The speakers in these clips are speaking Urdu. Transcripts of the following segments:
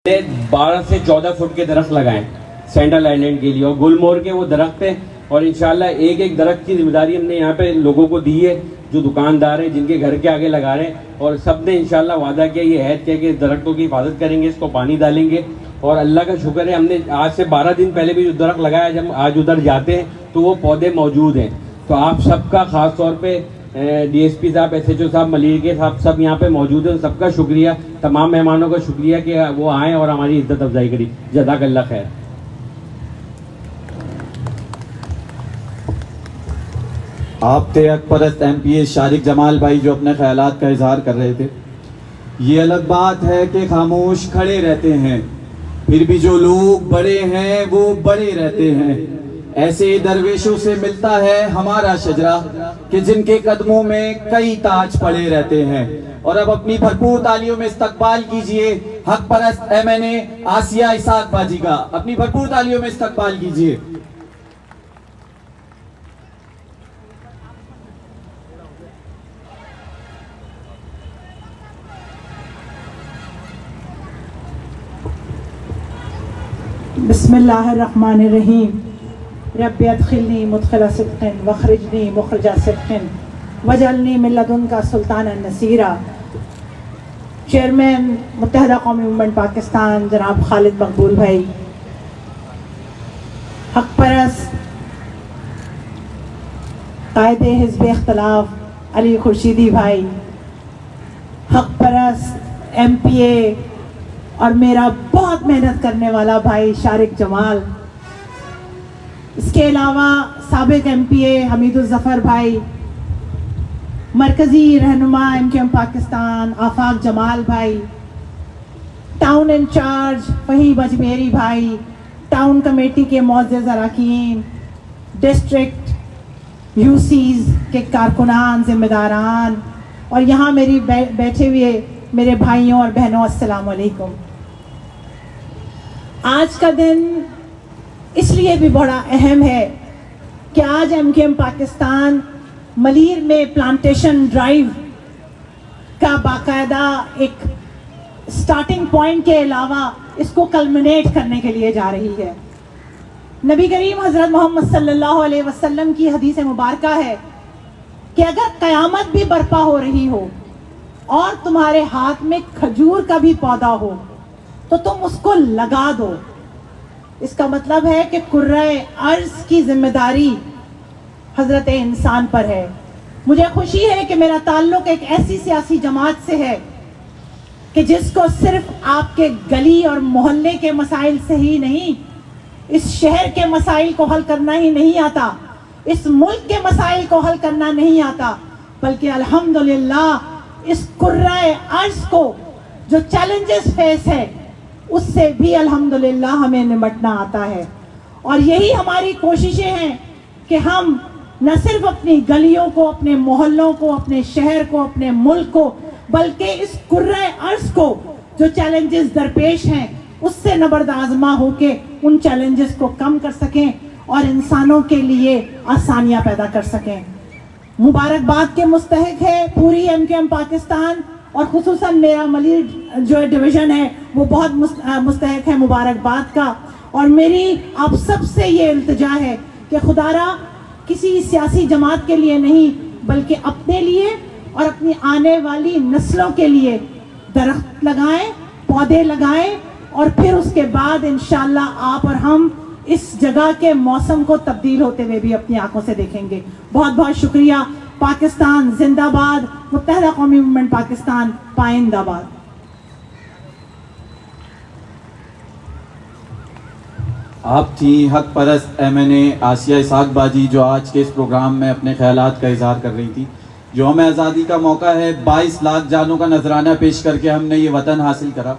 12 سے 14 فٹ کے درخت لگائیں سینٹرل آئلینڈ کے لیے، اور گلمور کے وہ درخت ہیں، اور انشاءاللہ ایک ایک درخت کی ذمہ داری ہم نے یہاں پہ لوگوں کو دی ہے جو دکاندار ہیں، جن کے گھر کے آگے لگا رہے ہیں، اور سب نے انشاءاللہ وعدہ کیا، یہ عہد کیا کہ درختوں کی حفاظت کریں گے، اس کو پانی ڈالیں گے. اور اللہ کا شکر ہے ہم نے آج سے 12 دن پہلے بھی جو درخت لگایا، جب آج ادھر جاتے ہیں تو وہ پودے موجود ہیں. تو آپ سب کا خاص طور پہ ڈی ایس پی صاحب، ایس ایچ او صاحب، ملیر کے صاحب سب یہاں پہ موجود ہیں، سب کا شکریہ، تمام مہمانوں کا شکریہ کہ وہ آئیں اور ہماری عزت افزائی کری. جزاک اللہ خیر. آپ تھے حق پرست ایم پی اے شارق جمال بھائی جو اپنے خیالات کا اظہار کر رہے تھے. یہ الگ بات ہے کہ خاموش کھڑے رہتے ہیں، پھر بھی جو لوگ بڑے ہیں وہ بڑے رہتے ہیں. ایسے درویشوں سے ملتا ہے ہمارا شجرہ کہ جن کے قدموں میں کئی تاج پڑے رہتے ہیں. اور اب اپنی بھرپور تالیوں میں استقبال کیجئے حق پرست ایم این اے آسیہ اسحاق باجی کا. اپنی بھرپور تالیوں میں استقبال کیجئے. بسم اللہ الرحمن الرحیم. رب ادخلنی مدخل صدق واخرجنی مخرج صدق واجعلنی من لدنک سلطانا نصیرا. چیئرمین متحدہ قومی موومنٹ پاکستان جناب خالد مقبول بھائی، حق پرست قائد حزب اختلاف علی خورشیدی بھائی، حق پرست ایم پی اے اور میرا بہت محنت کرنے والا بھائی شارق جمال، اس کے علاوہ سابق ایم پی اے حمید الظفر بھائی، مرکزی رہنما ایم کیو ایم پاکستان آفاق جمال بھائی، ٹاؤن انچارج فہیم اجمیری بھائی، ٹاؤن کمیٹی کے معزز اراکین، ڈسٹرکٹ یو سیز کے کارکنان، ذمہ داران، اور یہاں میری بیٹھے ہوئے میرے بھائیوں اور بہنوں، السلام علیکم. آج کا دن اس لیے بھی بڑا اہم ہے کہ آج M Q M Pakistan Malir میں پلانٹیشن ڈرائیو کا باقاعدہ ایک سٹارٹنگ پوائنٹ کے علاوہ اس کو کلمنیٹ کرنے کے لیے جا رہی ہے. نبی کریم حضرت محمد صلی اللہ علیہ وسلم کی حدیث مبارکہ ہے کہ اگر قیامت بھی برپا ہو رہی ہو اور تمہارے ہاتھ میں کھجور کا بھی پودا ہو تو تم اس کو لگا دو. اس کا مطلب ہے کہ کرۂ ارض کی ذمہ داری حضرت انسان پر ہے. مجھے خوشی ہے کہ میرا تعلق ایک ایسی سیاسی جماعت سے ہے کہ جس کو صرف آپ کے گلی اور محلے کے مسائل سے ہی نہیں، اس شہر کے مسائل کو حل کرنا ہی نہیں آتا، اس ملک کے مسائل کو حل کرنا نہیں آتا، بلکہ الحمدللہ اس کرۂ ارض کو جو چیلنجز فیس ہے اس سے بھی الحمدللہ ہمیں نمٹنا آتا ہے. اور یہی ہماری کوششیں ہیں کہ ہم نہ صرف اپنی گلیوں کو، اپنے محلوں کو، اپنے شہر کو، اپنے ملک کو، بلکہ اس کرۂ ارض کو جو چیلنجز درپیش ہیں اس سے نبرد آزما ہو کے ان چیلنجز کو کم کر سکیں اور انسانوں کے لیے آسانیاں پیدا کر سکیں. مبارکباد کے مستحق ہے پوری ایم کیو ایم پاکستان، اور خصوصاً میرا ملیر جو ڈویژن ہے وہ بہت مستحق ہے مبارکباد کا. اور میری آپ سب سے یہ التجا ہے کہ خدا را کسی سیاسی جماعت کے لیے نہیں بلکہ اپنے لیے اور اپنی آنے والی نسلوں کے لیے درخت لگائیں، پودے لگائیں، اور پھر اس کے بعد انشاءاللہ آپ اور ہم اس جگہ کے موسم کو تبدیل ہوتے ہوئے بھی اپنی آنکھوں سے دیکھیں گے. بہت بہت شکریہ. پاکستان زندہ باد. متحدہ قومی موومنٹ پاکستان پائندہ باد. آپ تھی حق پرست ایم این اے آسیہ اسحاق باجی جو آج کے اس پروگرام میں اپنے خیالات کا اظہار کر رہی تھی. یوم آزادی کا موقع ہے، 22 لاکھ جانوں کا نذرانہ پیش کر کے ہم نے یہ وطن حاصل کرا.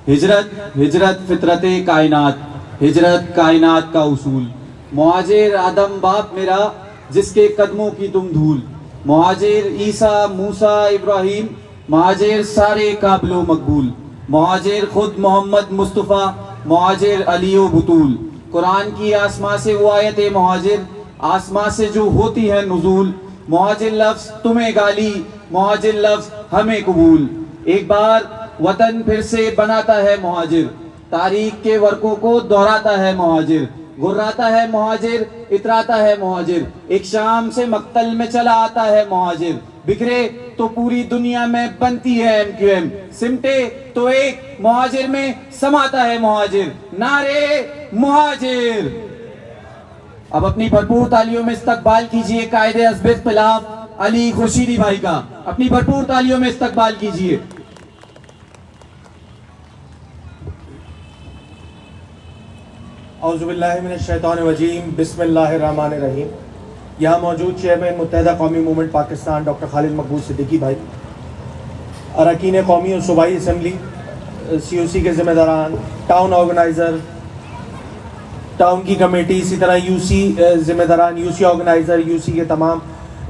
ہجرت فطرت کائنات، ہجرت کائنات کا اصول. مہاجر آدم باپ میرا جس کے قدموں کی تم دھول، مہاجر عیسیٰ موسیٰ ابراہیم، مہاجر سارے قابل و مقبول، مہاجر خود محمد مصطفیٰ، مہاجر علی و بطول. قرآن کی آسماں سے وہ آیت مہاجر، آسماں سے جو ہوتی ہے نزول. مہاجر لفظ تمہیں گالی، مہاجر لفظ ہمیں قبول. ایک بار وطن پھر سے بناتا ہے مہاجر، تاریخ کے ورقوں کو دہراتا ہے مہاجر، گھراتا ہے مہاجر، اتراتا ہے مہاجر، ایک شام سے مقتل میں چلا آتا ہے مہاجر، بکھرے تو پوری دنیا میں بنتی ہے ایم کیو ایم، سمٹے تو ایک مہاجر میں سماتا ہے مہاجر، نعرے مہاجر۔ اب اپنی بھرپور تالیوں میں استقبال کیجئے قائد حزب اختلاف علی خورشیدی بھائی کا، اپنی بھرپور تالیوں میں استقبال کیجئے۔ اعوذ باللہ من الشیطان الرجیم، بسم اللہ الرحمن الرحیم۔ یہاں موجود چیئرمین متحدہ قومی موومنٹ پاکستان ڈاکٹر خالد مقبول صدیقی بھائی، اراکین قومی اور صوبائی اسمبلی، سی او سی کے ذمہ داران، ٹاؤن آرگنائزر، ٹاؤن کی کمیٹی، اسی طرح یو سی ذمہ داران، یو سی آرگنائزر، یو سی کے تمام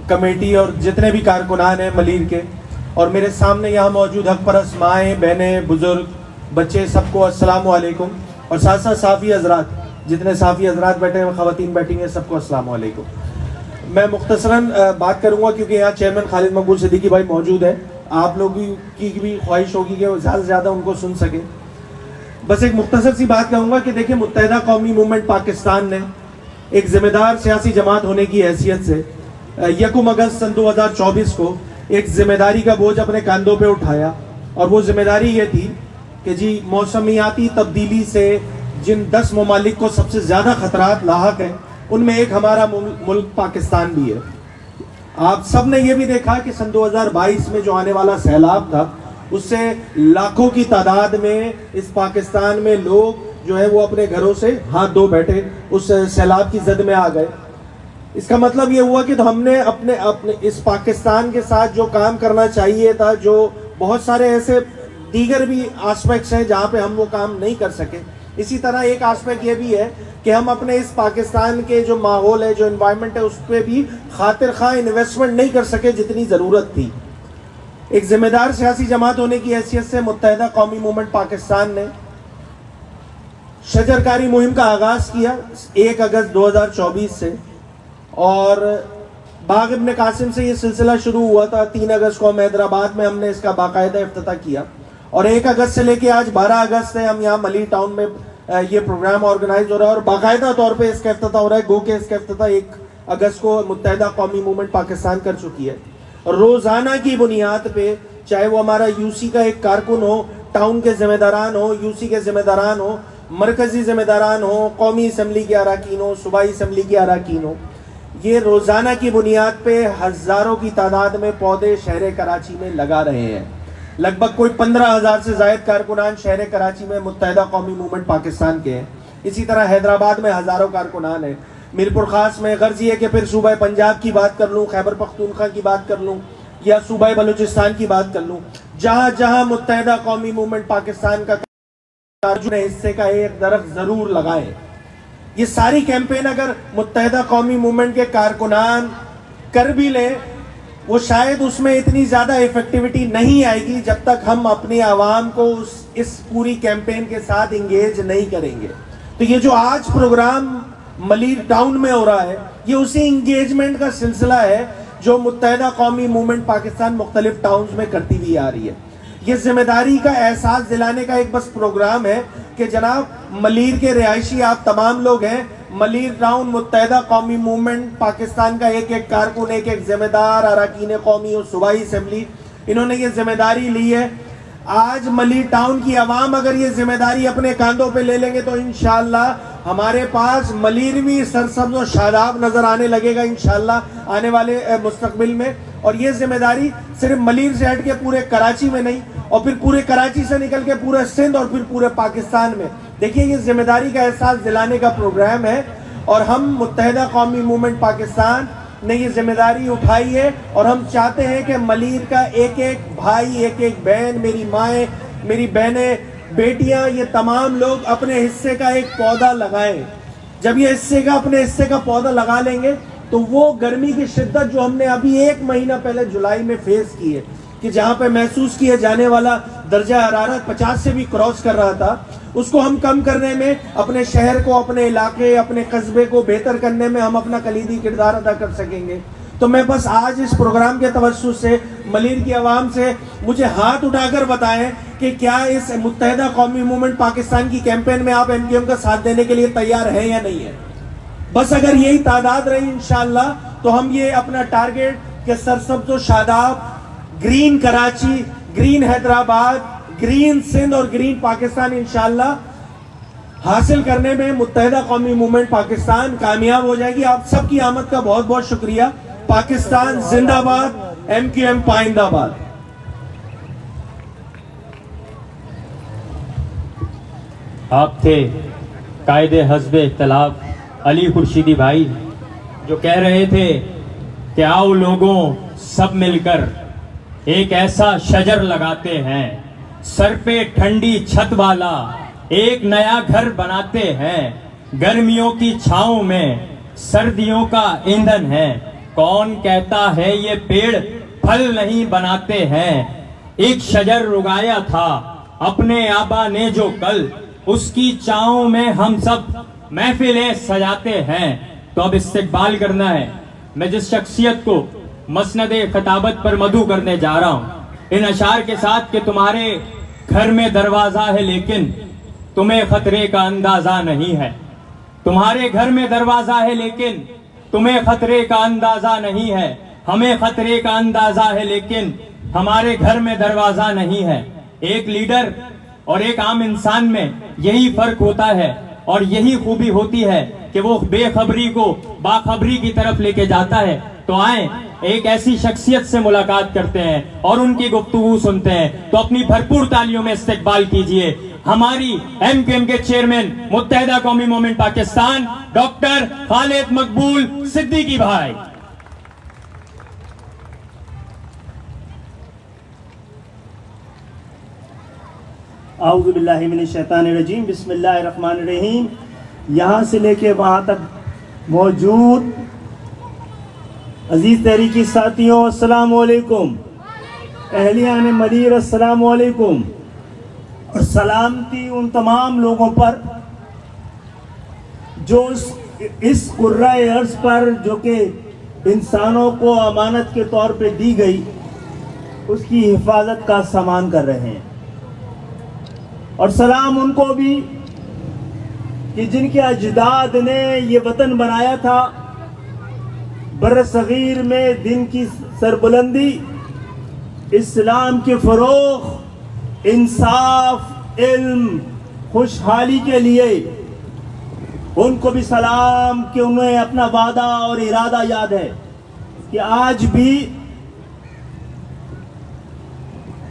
کمیٹی اور جتنے بھی کارکنان ہیں ملیر کے، اور میرے سامنے یہاں موجود حق پرست مائیں، بہنیں، بزرگ، بچے، سب کو السلام علیکم، اور ساتھ ساتھ صحافی حضرات، جتنے صحافی حضرات بیٹھے ہیں، خواتین بیٹھی ہیں، سب کو السلام علیکم۔ میں مختصراً بات کروں گا کیونکہ یہاں چیئرمین خالد مقبول صدیقی بھائی موجود ہیں، آپ لوگوں کی بھی خواہش ہوگی کہ وہ زیادہ سے زیادہ ان کو سن سکیں۔ بس ایک مختصر سی بات کہوں گا کہ دیکھیں، متحدہ قومی موومنٹ پاکستان نے ایک ذمہ دار سیاسی جماعت ہونے کی حیثیت سے 1 اگست سن 2024 کو ایک ذمہ داری کا بوجھ اپنے کاندھوں پہ اٹھایا، اور وہ ذمہ داری یہ تھی کہ جی موسمیاتی تبدیلی سے جن 10 ممالک کو سب سے زیادہ خطرات لاحق ہیں، ان میں ایک ہمارا ملک پاکستان بھی ہے۔ آپ سب نے یہ بھی دیکھا کہ سن 2022 میں جو آنے والا سیلاب تھا، اس سے لاکھوں کی تعداد میں اس پاکستان میں لوگ جو ہے وہ اپنے گھروں سے ہاتھ دھو بیٹھے، اس سیلاب کی زد میں آ گئے۔ اس کا مطلب یہ ہوا کہ تو ہم نے اپنے اس پاکستان کے ساتھ جو کام کرنا چاہیے تھا، جو بہت سارے ایسے دیگر بھی آسپیکٹس ہیں جہاں پہ ہم وہ کام نہیں کر سکے، اسی طرح ایک آسپیکٹ یہ بھی ہے کہ ہم اپنے اس پاکستان کے جو ماحول ہے، جو انوائرمنٹ ہے، اس پہ بھی خاطر خواہ انویسٹمنٹ نہیں کر سکے جتنی ضرورت تھی۔ ایک ذمہ دار سیاسی جماعت ہونے کی حیثیت سے متحدہ قومی موومنٹ پاکستان نے شجرکاری مہم کا آغاز کیا 1 اگست 2024 سے، اور باغ ابن قاسم سے یہ سلسلہ شروع ہوا تھا۔ 3 اگست کو ہم حیدرآباد میں ہم نے اس کا باقاعدہ افتتاح کیا، اور 1 اگست سے لے کے آج 12 اگست سے ہم یہاں ملیر ٹاؤن میں یہ پروگرام آرگنائز ہو رہا ہے، اور باقاعدہ طور پہ اس کا افتتاح ہو رہا ہے، گو کہ اس کا افتتاح 1 اگست کو متحدہ قومی موومنٹ پاکستان کر چکی ہے۔ اور روزانہ کی بنیاد پہ، چاہے وہ ہمارا یو سی کا ایک کارکن ہو، ٹاؤن کے ذمہ داران ہو، یو سی کے ذمہ داران ہو، مرکزی ذمہ داران ہو، قومی اسمبلی کے اراکین ہو، صوبائی اسمبلی کے اراکین ہو، یہ روزانہ کی بنیاد پہ ہزاروں کی تعداد میں پودے شہر کراچی میں لگا رہے ہیں۔ لگ بھگ کوئی 15,000 سے زائد کارکنان شہر کراچی میں متحدہ قومی موومنٹ پاکستان کے ہیں۔ اسی طرح حیدرآباد میں ہزاروں کارکنان ہیں، میرپور خاص میں، غرض یہ کہ پھر صوبہ پنجاب کی بات کر لوں، خیبر پختونخوا کی بات کر لوں، یا صوبہ بلوچستان کی بات کر لوں، جہاں جہاں متحدہ قومی موومنٹ پاکستان کا کارکن حصے کا ایک درخت ضرور لگائے۔ یہ ساری کیمپین اگر متحدہ قومی موومنٹ کے کارکنان کر بھی لیں، وہ شاید اس میں اتنی زیادہ ایفیکٹیوٹی نہیں آئے گی جب تک ہم اپنی عوام کو اس پوری کیمپین کے ساتھ انگیج نہیں کریں گے۔ تو یہ جو آج پروگرام ملیر ٹاؤن میں ہو رہا ہے، یہ اسی انگیجمنٹ کا سلسلہ ہے جو متحدہ قومی موومنٹ پاکستان مختلف ٹاؤنز میں کرتی ہوئی آ رہی ہے۔ یہ ذمہ داری کا احساس دلانے کا ایک بس پروگرام ہے کہ جناب ملیر کے رہائشی آپ تمام لوگ ہیں، ملیر ٹاؤن متحدہ قومی موومنٹ پاکستان کا ایک ایک کارکن، ایک ایک ذمہ دار، اراکین قومی اور صوبائی اسمبلی، انہوں نے یہ ذمہ داری لی ہے۔ آج ملیر ٹاؤن کی عوام اگر یہ ذمہ داری اپنے کاندھوں پہ لے لیں گے تو انشاءاللہ ہمارے پاس ملیر بھی سرسبز و شاداب نظر آنے لگے گا انشاءاللہ آنے والے مستقبل میں۔ اور یہ ذمہ داری صرف ملیر سے ہٹ کے پورے کراچی میں نہیں، اور پھر پورے کراچی سے نکل کے پورے سندھ اور پھر پورے پاکستان میں، دیکھیے یہ ذمہ داری کا احساس دلانے کا پروگرام ہے، اور ہم متحدہ قومی موومنٹ پاکستان نے یہ ذمہ داری اٹھائی ہے، اور ہم چاہتے ہیں کہ ملیر کا ایک ایک بھائی، ایک ایک بہن، میری مائیں، میری بہنیں، بیٹیاں، یہ تمام لوگ اپنے حصے کا ایک پودا لگائیں۔ جب یہ اپنے حصے کا پودا لگا لیں گے تو وہ گرمی کی شدت جو ہم نے ابھی 1 مہینہ پہلے جولائی میں فیس کی ہے، کہ جہاں پہ محسوس کیے جانے والا درجہ حرارت 50 سے بھی کراس کر رہا تھا، اس کو ہم کم کرنے میں، اپنے شہر کو، اپنے علاقے، اپنے قصبے کو بہتر کرنے میں ہم اپنا کلیدی کردار ادا کر سکیں گے۔ تو میں بس آج اس پروگرام کے توسط سے ملیر کی عوام سے مجھے ہاتھ اٹھا کر بتائیں کہ کیا اس متحدہ قومی موومنٹ پاکستان کی کیمپین میں آپ MQM کا ساتھ دینے کے لیے تیار ہیں یا نہیں ہے. بس اگر یہی تعداد رہی انشاءاللہ تو ہم یہ اپنا ٹارگیٹ کہ سرسبز و شاداب green Karachi, green Hyderabad, green Sindh اور گرین پاکستان انشاءاللہ حاصل کرنے میں متحدہ قومی موومنٹ پاکستان کامیاب ہو جائے گی. آپ سب کی آمد کا بہت بہت شکریہ. پاکستان زندہ باد، MQM پائندہ باد. آپ تھے قائد حزب اختلاف علی خورشیدی بھائی، جو کہہ رہے تھے کہ آؤ لوگوں سب مل کر ایک ایسا شجر لگاتے ہیں، سر پہ ٹھنڈی چھت والا ایک نیا گھر بناتے ہیں، گرمیوں کی چھاؤں میں سردیوں کا ایندھن ہے. کون کہتا ہے یہ پیڑ پھل نہیں بناتے ہیں؟ ایک شجر رگایا تھا اپنے آبا نے جو کل، اس کی چھاؤں میں ہم سب محفلیں سجاتے ہیں. تو اب استقبال کرنا ہے. میں جس شخصیت کو مسند خطابت پر مدعو کرنے جا رہا ہوں ان اشعار کے ساتھ کہ تمہارے گھر میں دروازہ ہے لیکن تمہیں خطرے کا اندازہ نہیں ہے. تمہارے گھر میں دروازہ ہے لیکن تمہیں خطرے کا اندازہ نہیں ہے. ہمیں خطرے کا اندازہ ہے لیکن ہمارے گھر میں دروازہ نہیں ہے. ایک لیڈر اور ایک عام انسان میں یہی فرق ہوتا ہے اور یہی خوبی ہوتی ہے کہ وہ بے خبری کو باخبری کی طرف لے کے جاتا ہے. تو آئیں ایک ایسی شخصیت سے ملاقات کرتے ہیں اور ان کی گفتگو سنتے ہیں. تو اپنی بھرپور تالیوں میں استقبال کیجئے ہماری MQM کے چیئرمین متحدہ قومی موومنٹ پاکستان ڈاکٹر خالد مقبول صدیقی بھائی. اعوذ باللہ من الشیطان الرجیم، بسم اللہ الرحمن الرحیم. یہاں سے لے کے وہاں تک موجود عزیز تحریکی ساتھیوں السلام علیکم. اہلیان ملیر السلام علیکم. اور سلامتی ان تمام لوگوں پر جو اس قرۂ ارض پر جو کہ انسانوں کو امانت کے طور پہ دی گئی اس کی حفاظت کا سامان کر رہے ہیں. اور سلام ان کو بھی کہ جن کے اجداد نے یہ وطن بنایا تھا. بر صغیر میں دین کی سربلندی، اسلام کے فروغ، انصاف، علم، خوشحالی کے لیے ان کو بھی سلام کہ انہیں اپنا وعدہ اور ارادہ یاد ہے کہ آج بھی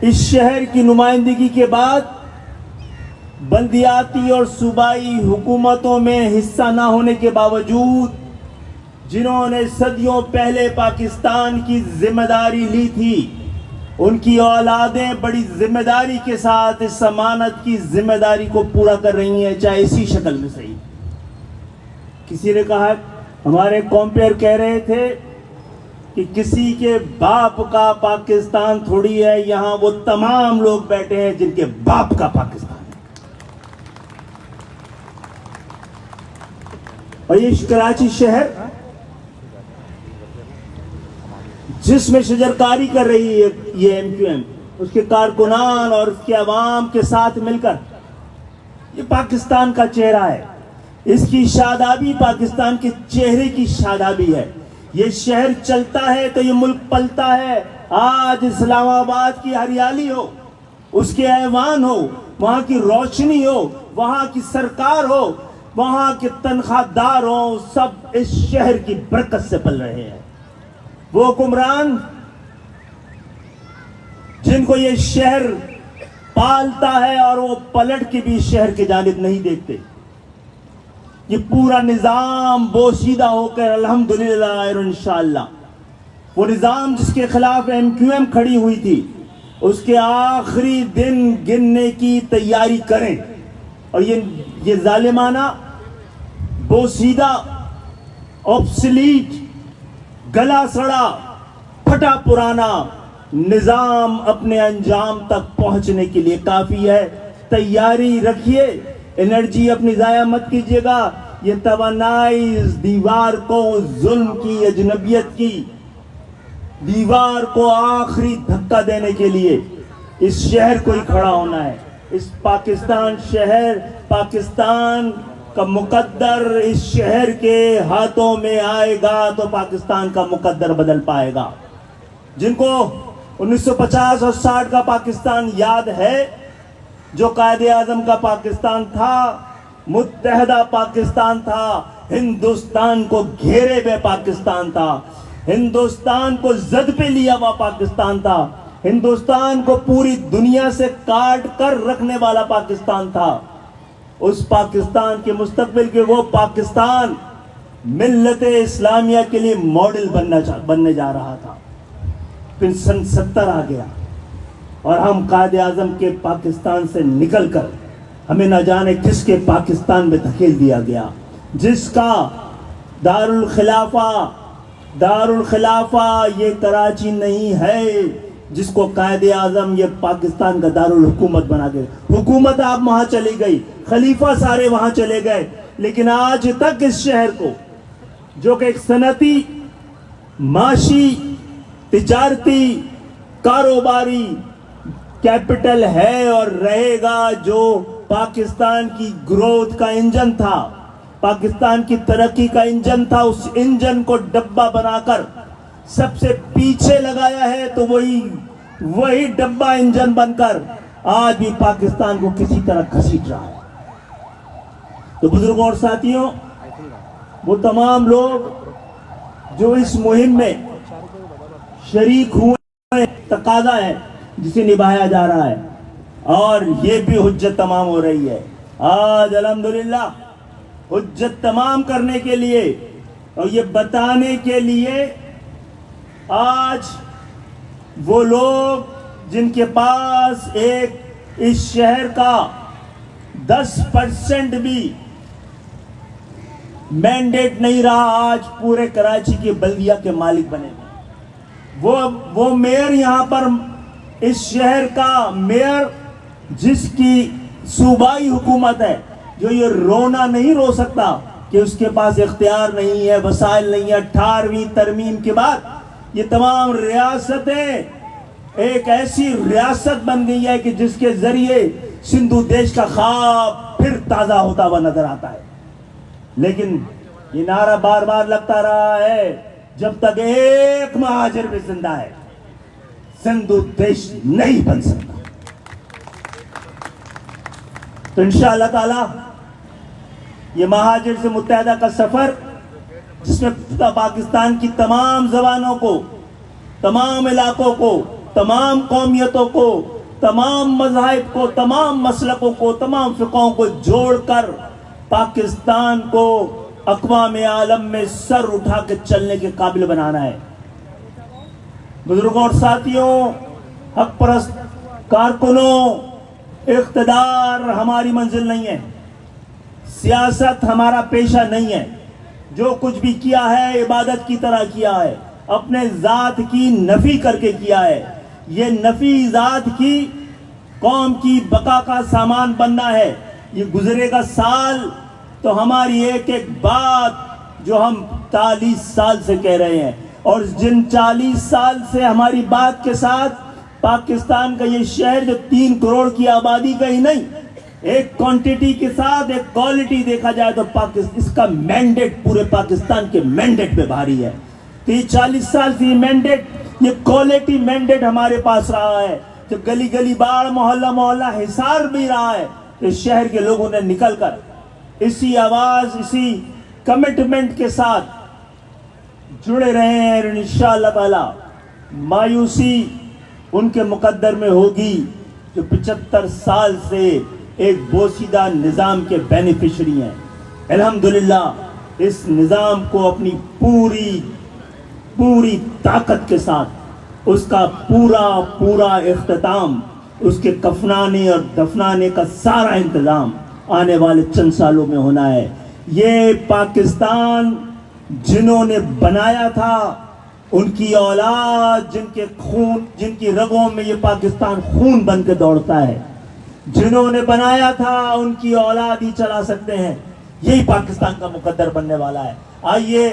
اس شہر کی نمائندگی کے بعد بلدیاتی اور صوبائی حکومتوں میں حصہ نہ ہونے کے باوجود جنہوں نے صدیوں پہلے پاکستان کی ذمہ داری لی تھی، ان کی اولادیں بڑی ذمہ داری کے ساتھ اس امانت کی ذمہ داری کو پورا کر رہی ہیں، چاہے اسی شکل میں صحیح. کسی نے کہا، ہمارے کمپیئر کہہ رہے تھے کہ کسی کے باپ کا پاکستان تھوڑی ہے، یہاں وہ تمام لوگ بیٹھے ہیں جن کے باپ کا پاکستان ہے. اور یہ کراچی شہر جس میں شجرکاری کر رہی ہے یہ MQM، اس کے کارکنان اور اس کے عوام کے ساتھ مل کر، یہ پاکستان کا چہرہ ہے. اس کی شادابی پاکستان کے چہرے کی شادابی ہے. یہ شہر چلتا ہے تو یہ ملک پلتا ہے. آج اسلام آباد کی ہریالی ہو، اس کے ایوان ہو، وہاں کی روشنی ہو، وہاں کی سرکار ہو، وہاں کے تنخواہ دار ہوں، سب اس شہر کی برکت سے پل رہے ہیں. وہ حکمران جن کو یہ شہر پالتا ہے اور وہ پلٹ کے بھی شہر کی جانب نہیں دیکھتے، یہ پورا نظام بوسیدہ ہو کر الحمدللہ اور انشاءاللہ وہ نظام جس کے خلاف MQM کھڑی ہوئی تھی اس کے آخری دن گننے کی تیاری کریں. اور یہ ظالمانہ، بوسیدہ، obsolete، گلا سڑا، پھٹا پرانا نظام اپنے انجام تک پہنچنے کے لیے کافی ہے. تیاری رکھیے، انرجی اپنی ضائع مت کیجیے گا. یہ توانائی اس دیوار کو ظلم کی، اجنبیت کی دیوار کو آخری دھکا دینے کے لیے اس شہر کو ہی کھڑا ہونا ہے. اس پاکستان شہر، پاکستان کا مقدر اس شہر کے ہاتھوں میں آئے گا تو پاکستان کا مقدر بدل پائے گا. جن کو 1950 اور 60 کا پاکستان یاد ہے، جو قائد اعظم کا پاکستان تھا، متحدہ پاکستان تھا، ہندوستان کو گھیرے ہوئے پاکستان تھا، ہندوستان کو زد پہ لیا ہوا پاکستان تھا، ہندوستان کو پوری دنیا سے کاٹ کر رکھنے والا پاکستان تھا. اس پاکستان کے مستقبل کے وہ پاکستان ملت اسلامیہ کے لیے ماڈل بننے جا رہا تھا. پھر سن 70 آ گیا اور ہم قائد اعظم کے پاکستان سے نکل کر ہمیں نہ جانے کس کے پاکستان میں دھکیل دیا گیا، جس کا دارالخلافہ یہ کراچی نہیں ہے، جس کو قائد اعظم یہ پاکستان کا دارالحکومت بنا گئے. حکومت آپ وہاں چلی گئی، خلیفہ سارے وہاں چلے گئے، لیکن آج تک اس شہر کو، جو کہ ایک صنعتی، معاشی، تجارتی، کاروباری کیپٹل ہے اور رہے گا، جو پاکستان کی گروتھ کا انجن تھا، پاکستان کی ترقی کا انجن تھا، اس انجن کو ڈبہ بنا کر سب سے پیچھے لگایا ہے، تو وہی ڈبہ انجن بن کر آج بھی پاکستان کو کسی طرح گھسیٹ رہا ہے. تو بزرگوں اور ساتھیوں، وہ تمام لوگ جو اس مہم میں شریک ہوئے، تقاضا ہے جسے نبھایا جا رہا ہے، اور یہ بھی حجت تمام ہو رہی ہے. آج الحمدللہ حجت تمام کرنے کے لیے اور یہ بتانے کے لیے آج وہ لوگ جن کے پاس ایک اس شہر کا 10% بھی مینڈیٹ نہیں رہا، آج پورے کراچی کے بلدیہ کے مالک بنے. وہ میئر یہاں پر، اس شہر کا میئر جس کی صوبائی حکومت ہے، جو یہ رونا نہیں رو سکتا کہ اس کے پاس اختیار نہیں ہے، وسائل نہیں ہے. 18ویں ترمیم کے بعد یہ تمام ریاستیں ایک ایسی ریاست بن گئی ہے کہ جس کے ذریعے سندھو دیش کا خواب پھر تازہ ہوتا ہوا نظر آتا ہے. لیکن یہ نعرہ بار بار لگتا رہا ہے، جب تک ایک مہاجر بھی زندہ ہے سندھو دیش نہیں بن سکتا. تو انشاءاللہ تعالی یہ مہاجر سے متحدہ کا سفر، جس میں پاکستان کی تمام زبانوں کو، تمام علاقوں کو، تمام قومیتوں کو، تمام مذاہب کو، تمام مسلکوں کو، تمام فقہوں کو جوڑ کر پاکستان کو اقوام عالم میں سر اٹھا کے چلنے کے قابل بنانا ہے. بزرگوں اور ساتھیوں، حق پرست کارکنوں، اقتدار ہماری منزل نہیں ہے، سیاست ہمارا پیشہ نہیں ہے. جو کچھ بھی کیا ہے عبادت کی طرح کیا ہے، اپنے ذات کی نفی کر کے کیا ہے. یہ نفی ذات کی قوم کی بقا کا سامان بننا ہے. یہ گزرے گا سال تو ہماری ایک ایک بات جو ہم 40 سال سے کہہ رہے ہیں، اور جن 40 سال سے ہماری بات کے ساتھ پاکستان کا یہ شہر جو 3 کروڑ کی آبادی کا ہی نہیں، ایک کوانٹیٹی کے ساتھ ایک کوالٹی دیکھا جائے تو اس کا مینڈیٹ پورے پاکستان کے مینڈیٹ پہ بھاری ہے. 40 سال سے یہ مینڈیٹ، یہ کوالٹی مینڈیٹ ہمارے پاس رہا ہے. جب گلی گلی باڑ، محلہ محلہ حصار بھی رہا ہے، اس شہر کے لوگوں نے نکل کر اسی آواز، اسی کمٹمنٹ کے ساتھ جڑے رہے ہیں. اور انشاءاللہ تعالی مایوسی ان کے مقدر میں ہوگی جو 75 سال سے ایک بوسیدہ نظام کے بینیفیشری ہیں. الحمدللہ اس نظام کو اپنی پوری طاقت کے ساتھ اس کا پورا اختتام، اس کے کفنانے اور دفنانے کا سارا انتظام آنے والے چند سالوں میں ہونا ہے. یہ پاکستان جنہوں نے بنایا تھا، ان کی اولاد، جن کی رگوں میں یہ پاکستان خون بن کے دوڑتا ہے، جنہوں نے بنایا تھا ان کی اولاد ہی چلا سکتے ہیں. یہی پاکستان کا مقدر بننے والا ہے. آئیے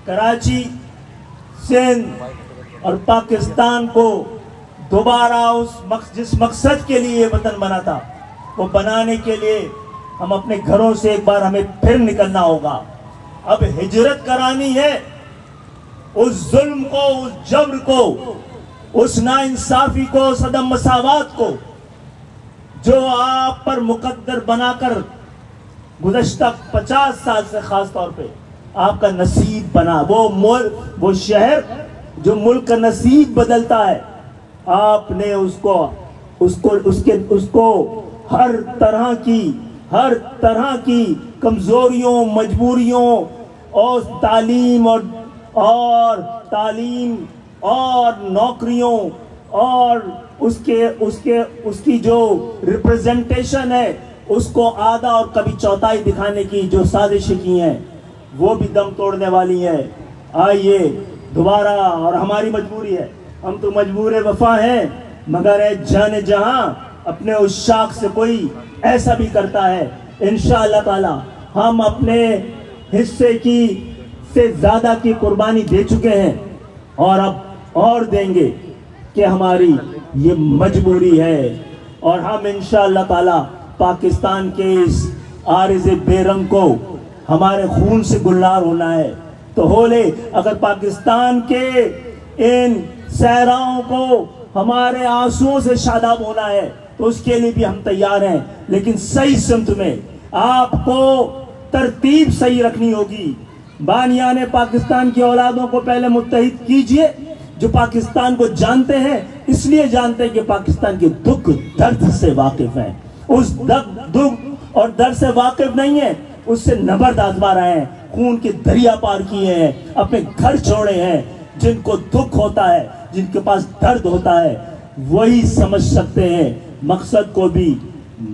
کراچی، سندھ، اور پاکستان کو دوبارہ جس مقصد کے لیے یہ وطن بنا تھا وہ بنانے کے لیے ہم اپنے گھروں سے ایک بار ہمیں پھر نکلنا ہوگا. اب ہجرت کرانی ہے اس ظلم کو, اس جبر کو, اس ناانصافی کو, اس عدم مساوات کو جو آپ پر مقدر بنا کر گزشتہ 50 سال سے خاص طور پہ آپ کا نصیب بنا, وہ شہر جو ملک کا نصیب بدلتا ہے, آپ نے اس کو ہر طرح کی کمزوریوں, مجبوریوں اور تعلیم اور نوکریوں اور اس کی جو ریپریزنٹیشن ہے اس کو آدھا اور کبھی چوتھائی دکھانے کی جو سازشیں کی ہیں وہ بھی دم توڑنے والی ہیں. آئیے دوبارہ, اور ہماری مجبوری ہے, ہم تو مجبور وفا ہیں, مگر اے جان جہاں اپنے اس شاخ سے کوئی ایسا بھی کرتا ہے, انشاءاللہ تعالی ہم اپنے حصے سے زیادہ کی قربانی دے چکے ہیں اور اب اور دیں گے کہ ہماری یہ مجبوری ہے. اور ہم انشاءاللہ تعالی پاکستان کے اس عارض بے رنگ کو ہمارے خون سے گلزار ہونا ہے تو ہو لے. اگر پاکستان کے ان صحراؤں کو ہمارے آنسوؤں سے شاداب ہونا ہے تو اس کے لیے بھی ہم تیار ہیں, لیکن صحیح سمت میں آپ کو ترتیب صحیح رکھنی ہوگی. بانیان پاکستان کی اولادوں کو پہلے متحد کیجئے جو پاکستان کو جانتے ہیں, اس لیے جانتے ہیں کہ پاکستان کے دکھ درد سے واقف ہیں. اس دکھ اور درد سے واقف نہیں ہیں, اس سے نبرد آزما رہے ہیں, خون کے دریا پار کیے ہیں, اپنے گھر چھوڑے ہیں. جن کو دکھ ہوتا ہے, جن کے پاس درد ہوتا ہے, وہی سمجھ سکتے ہیں مقصد کو بھی,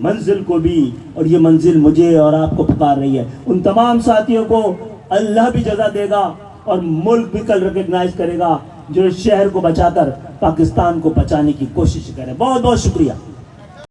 منزل کو بھی. اور یہ منزل مجھے اور آپ کو پکار رہی ہے. ان تمام ساتھیوں کو اللہ بھی جزا دے گا اور ملک بھی کل ریکگنائز کرے گا جو اس شہر کو بچا کر پاکستان کو بچانے کی کوشش کرے. بہت بہت شکریہ.